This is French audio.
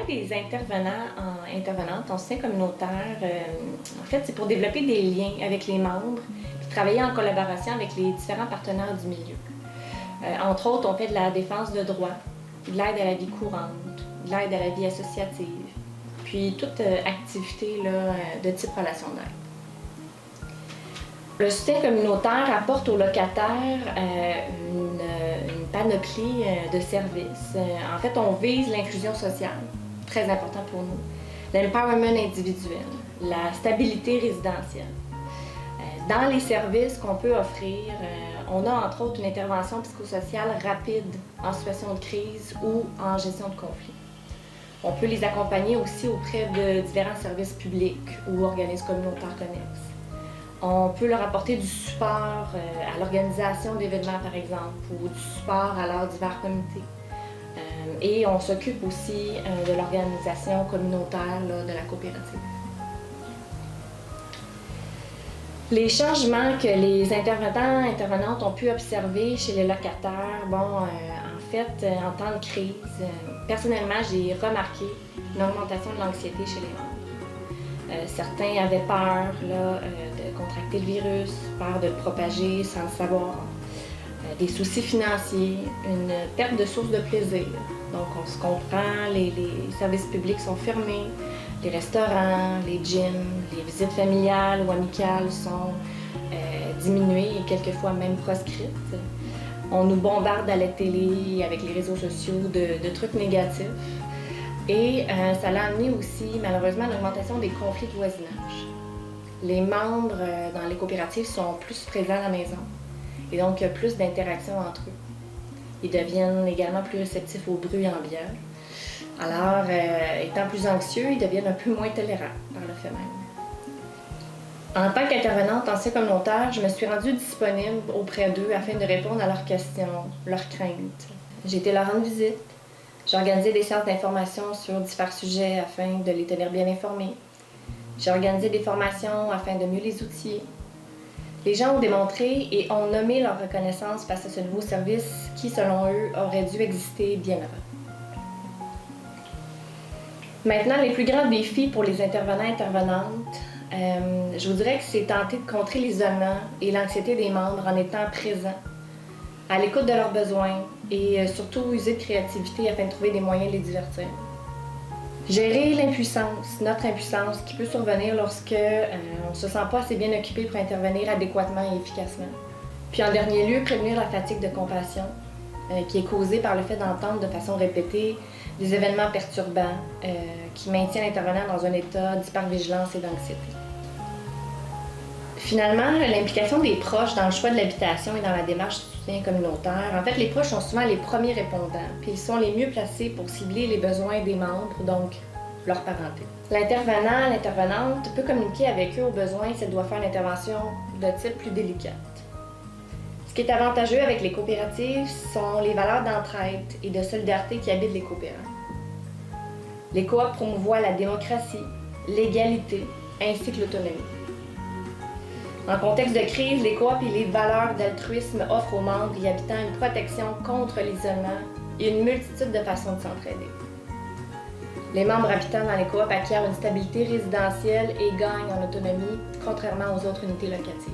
travail des intervenantes en soutien communautaire, en fait, c'est pour développer des liens avec les membres puis travailler en collaboration avec les différents partenaires du milieu. Entre autres, on fait de la défense de droits, de l'aide à la vie courante, de l'aide à la vie associative, puis toute activité là, de type relation d'aide. Le soutien communautaire apporte aux locataires une panoplie de services. En fait, on vise l'inclusion sociale, très important pour nous, l'empowerment individuel, la stabilité résidentielle. Dans les services qu'on peut offrir, on a entre autres une intervention psychosociale rapide en situation de crise ou en gestion de conflit. On peut les accompagner aussi auprès de différents services publics ou organismes communautaires connexes. On peut leur apporter du support à l'organisation d'événements, par exemple, ou du support à leurs divers comités. Et on s'occupe aussi de l'organisation communautaire là, de la coopérative. Les changements que les intervenantes ont pu observer chez les locataires, en fait, en temps de crise, personnellement, j'ai remarqué une augmentation de l'anxiété chez les membres. Certains avaient peur là, de contracter le virus, peur de le propager sans le savoir, des soucis financiers, une perte de source de plaisir. Donc on se comprend, les services publics sont fermés, les restaurants, les gyms, les visites familiales ou amicales sont diminuées et quelquefois même proscrites. On nous bombarde à la télé avec les réseaux sociaux de trucs négatifs. Et ça l'a amené aussi, malheureusement, à l'augmentation des conflits de voisinage. Les membres dans les coopératives sont plus présents à la maison et donc il y a plus d'interactions entre eux. Ils deviennent également plus réceptifs au bruit ambiant. Alors, étant plus anxieux, ils deviennent un peu moins tolérants par le fait même. En tant qu'intervenante en soutien communautaire, je me suis rendue disponible auprès d'eux afin de répondre à leurs questions, leurs craintes. J'ai été leur rendre visite. J'ai organisé des séances d'information sur divers sujets afin de les tenir bien informés. J'ai organisé des formations afin de mieux les outiller. Les gens ont démontré et ont nommé leur reconnaissance face à ce nouveau service qui, selon eux, aurait dû exister bien avant. Maintenant, les plus grands défis pour les intervenantes, je vous dirais que c'est tenter de contrer l'isolement et l'anxiété des membres en étant présents, à l'écoute de leurs besoins et surtout user de créativité afin de trouver des moyens de les divertir. Gérer l'impuissance, notre impuissance qui peut survenir lorsque on ne se sent pas assez bien occupé pour intervenir adéquatement et efficacement. Puis en dernier lieu, prévenir la fatigue de compassion qui est causée par le fait d'entendre de façon répétée des événements perturbants qui maintiennent l'intervenant dans un état d'hypervigilance et d'anxiété. Finalement, l'implication des proches dans le choix de l'habitation et dans la démarche de soutien communautaire. En fait, les proches sont souvent les premiers répondants, puis ils sont les mieux placés pour cibler les besoins des membres, donc leur parenté. L'intervenant, l'intervenante peut communiquer avec eux aux besoins si elle doit faire l'intervention de type plus délicate. Ce qui est avantageux avec les coopératives sont les valeurs d'entraide et de solidarité qui habitent les coopérants. Les coops promouvoient la démocratie, l'égalité ainsi que l'autonomie. En contexte de crise, les coops et les valeurs d'altruisme offrent aux membres y habitant une protection contre l'isolement et une multitude de façons de s'entraider. Les membres habitant dans les coops acquièrent une stabilité résidentielle et gagnent en autonomie, contrairement aux autres unités locatives.